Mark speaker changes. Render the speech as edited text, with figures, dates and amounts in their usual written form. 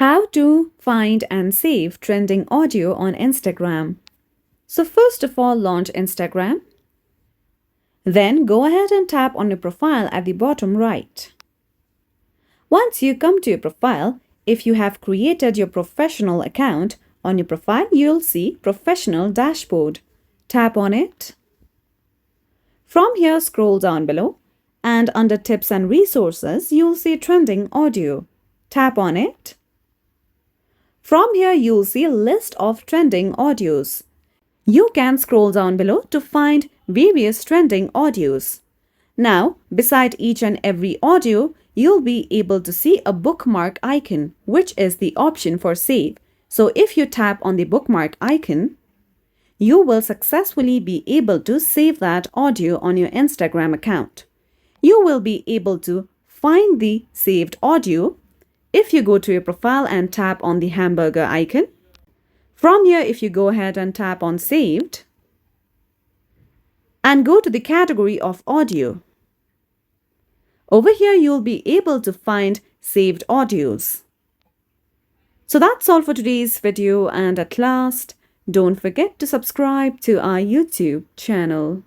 Speaker 1: How to find and save trending audio on Instagram. So first of all, launch Instagram. Then go ahead and tap on your profile at the bottom right. Once you come to your profile, if you have created your professional account, on your profile you'll see Professional Dashboard. Tap on it. From here, scroll down below and under Tips and Resources, you'll see Trending Audio. Tap on it. From here, you'll see a list of trending audios. You can scroll down below to find various trending audios. Now, beside each and every audio, you'll be able to see a bookmark icon, which is the option for save. So if you tap on the bookmark icon, you will successfully be able to save that audio on your Instagram account. You will be able to find the saved audio if you go to your profile and tap on the hamburger icon. From here, if you go ahead and tap on Saved and go to the category of audio, over here you'll be able to find saved audios. So that's all for today's video, and at last, don't forget to subscribe to our YouTube channel.